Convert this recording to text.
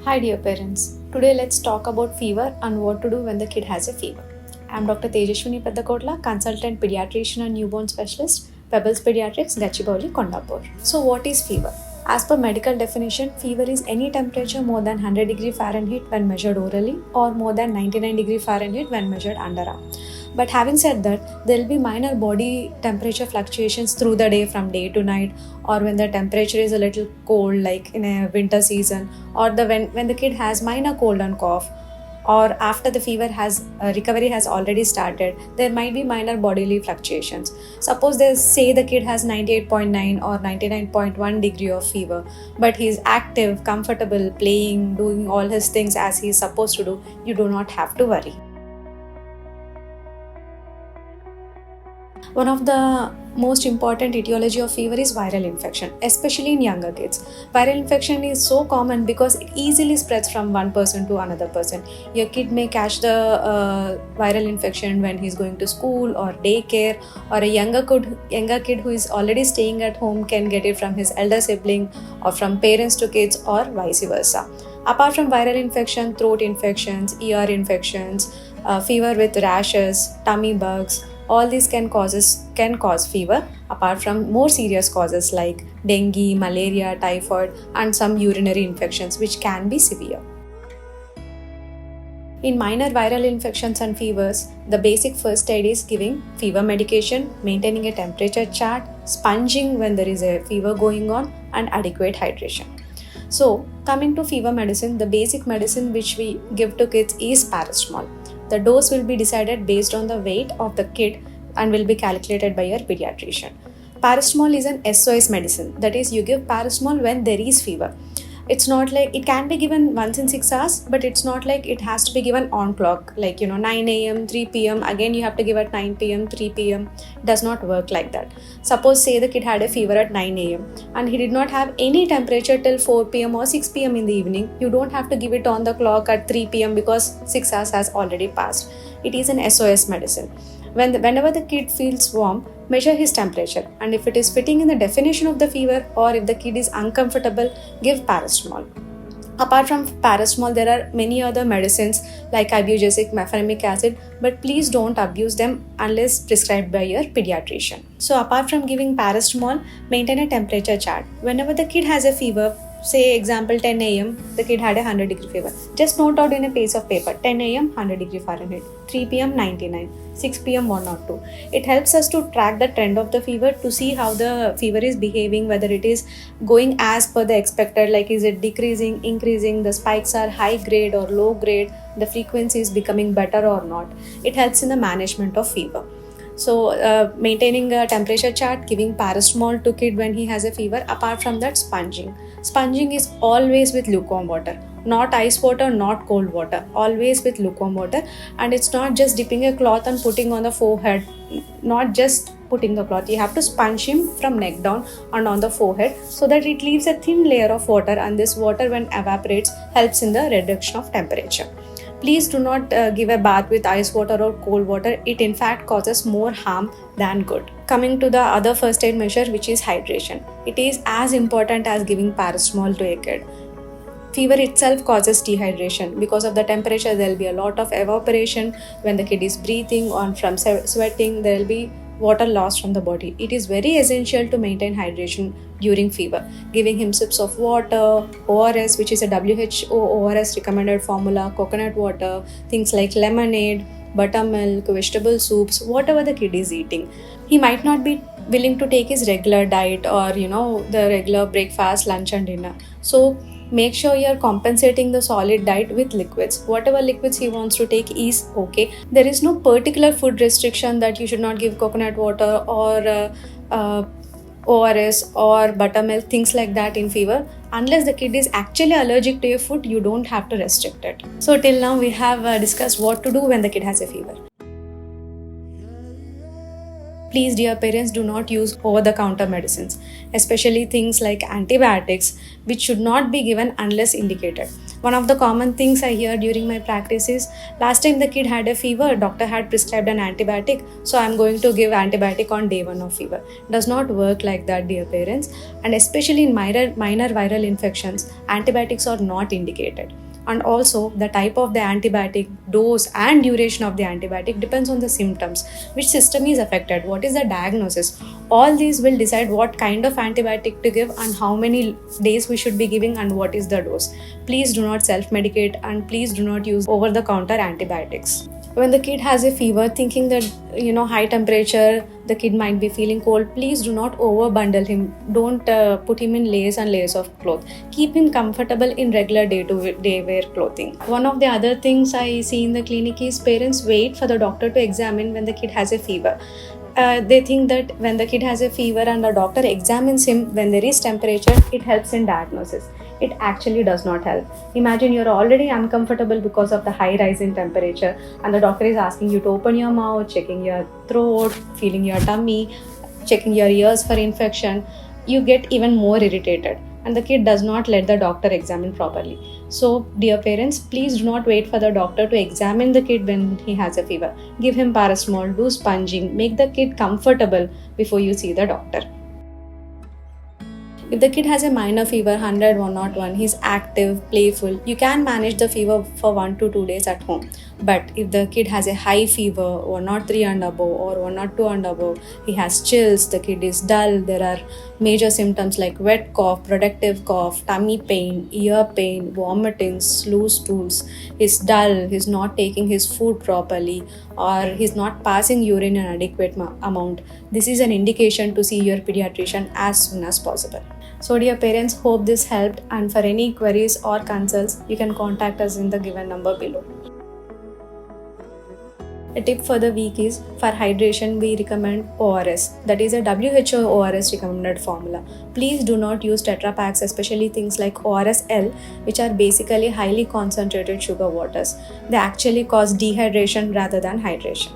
Hi dear parents, today let's talk about fever and what to do when the kid has a fever. I am Dr. Tejashwini Peddakotla, consultant pediatrician and newborn specialist, Pebbles Pediatrics, Gachibowli, Kondapur. So what is fever? As per medical definition, fever is any temperature more than 100 degree Fahrenheit when measured orally or more than 99 degree Fahrenheit when measured underarm. But having said that, there will be minor body temperature fluctuations through the day from day to night, or when the temperature is a little cold, like in a winter season, or when the kid has minor cold and cough, or after the fever has recovery has already started, there might be minor bodily fluctuations. Suppose they say the kid has 98.9 or 99.1 degree of fever, but he is active, comfortable, playing, doing all his things as he is supposed to do, you do not have to worry. One of the most important etiology of fever is viral infection, especially in younger kids. Viral infection is so common because it easily spreads from one person to another person. Your kid may catch the viral infection when he's going to school or daycare, or a younger kid who is already staying at home can get it from his elder sibling or from parents to kids or vice versa. Apart from viral infection, throat infections, ear infections, fever with rashes, tummy bugs, all these can cause fever, apart from more serious causes like dengue, malaria, typhoid, and some urinary infections which can be severe. In minor viral infections and fevers, the basic first aid is giving fever medication, maintaining a temperature chart, sponging when there is a fever going on, and adequate hydration. So, coming to fever medicine, the basic medicine which we give to kids is paracetamol. The dose will be decided based on the weight of the kid and will be calculated by your pediatrician. Paracetamol is an SOS medicine, that is, you give paracetamol when there is fever. It's not like it can be given once in 6 hours, but it's not like it has to be given on clock, like 9 a.m., 3 p.m. Again, you have to give at 9 p.m., 3 p.m. It does not work like that. Suppose, say the kid had a fever at 9 a.m. and he did not have any temperature till 4 p.m. or 6 p.m. in the evening. You don't have to give it on the clock at 3 p.m. because 6 hours has already passed. It is an SOS medicine. Whenever the kid feels warm, measure his temperature, and if it is fitting in the definition of the fever or if the kid is uncomfortable, give paracetamol. Apart from paracetamol, there are many other medicines like ibugesic, mefenamic acid, but please don't abuse them unless prescribed by your pediatrician. So apart from giving paracetamol, maintain a temperature chart. Whenever the kid has a fever, say example 10 a.m., the kid had a 100 degree fever. Just note out in a piece of paper, 10 a.m. 100 degree Fahrenheit, 3 p.m. 99, 6 p.m. 102. It helps us to track the trend of the fever to see how the fever is behaving, whether it is going as per the expected, like is it decreasing, increasing, the spikes are high grade or low grade, the frequency is becoming better or not. It helps in the management of fever. So maintaining a temperature chart, giving paracetamol to kid when he has a fever. Apart from that, sponging. Sponging is always with lukewarm water, not ice water, not cold water, always with lukewarm water. And it's not just dipping a cloth and putting on the forehead, not just putting the cloth. You have to sponge him from neck down and on the forehead so that it leaves a thin layer of water, and this water when evaporates helps in the reduction of temperature. Please do not give a bath with ice water or cold water. It in fact causes more harm than good. Coming to the other first aid measure, which is hydration. It is as important as giving paracetamol to a kid. Fever itself causes dehydration. Because of the temperature, there will be a lot of evaporation. When the kid is breathing or from sweating, there will be water lost from the body. It is very essential to maintain hydration during fever. Giving him sips of water, ORS, which is a WHO ORS recommended formula, coconut water, things like lemonade, buttermilk, vegetable soups, whatever the kid is eating. He might not be willing to take his regular diet or the regular breakfast, lunch and dinner. So make sure you're compensating the solid diet with liquids. Whatever liquids he wants to take is okay. There is no particular food restriction that you should not give coconut water or ORS or buttermilk, things like that in fever. Unless the kid is actually allergic to your food, you don't have to restrict it. So till now we have discussed what to do when the kid has a fever. Please, dear parents, do not use over-the-counter medicines, especially things like antibiotics, which should not be given unless indicated. One of the common things I hear during my practice is, last time the kid had a fever, doctor had prescribed an antibiotic, so I'm going to give antibiotic on day 1 of fever. Does not work like that, dear parents. And especially in minor viral infections, antibiotics are not indicated. And also, the type of the antibiotic, dose and duration of the antibiotic depends on the symptoms, which system is affected, what is the diagnosis. All these will decide what kind of antibiotic to give and how many days we should be giving and what is the dose. Please do not self-medicate and please do not use over-the-counter antibiotics. When the kid has a fever, thinking that high temperature, the kid might be feeling cold, please do not over bundle him. Don't put him in layers and layers of clothes. Keep him comfortable in regular day-to-day wear clothing. One of the other things I see in the clinic is parents wait for the doctor to examine when the kid has a fever. They think that when the kid has a fever and the doctor examines him when there is temperature, it helps in diagnosis. It actually does not help. Imagine you're already uncomfortable because of the high rise in temperature, and the doctor is asking you to open your mouth, checking your throat, feeling your tummy, checking your ears for infection. You get even more irritated, and the kid does not let the doctor examine properly. So, dear parents, please do not wait for the doctor to examine the kid when he has a fever. Give him paracetamol, do sponging, make the kid comfortable before you see the doctor. If the kid has a minor fever, 100, 101, he's active, playful, you can manage the fever for 1 to 2 days at home. But if the kid has a high fever, 103 and above or 102 and above, he has chills, the kid is dull, there are major symptoms like wet cough, productive cough, tummy pain, ear pain, vomiting, loose stools, he's dull, he's not taking his food properly, or he's not passing urine in adequate amount, this is an indication to see your pediatrician as soon as possible. So dear parents, hope this helped, and for any queries or consults, you can contact us in the given number below. A tip for the week is, for hydration we recommend ORS, that is a WHO ORS recommended formula. Please do not use Tetra Paks, especially things like ORS-L, which are basically highly concentrated sugar waters. They actually cause dehydration rather than hydration.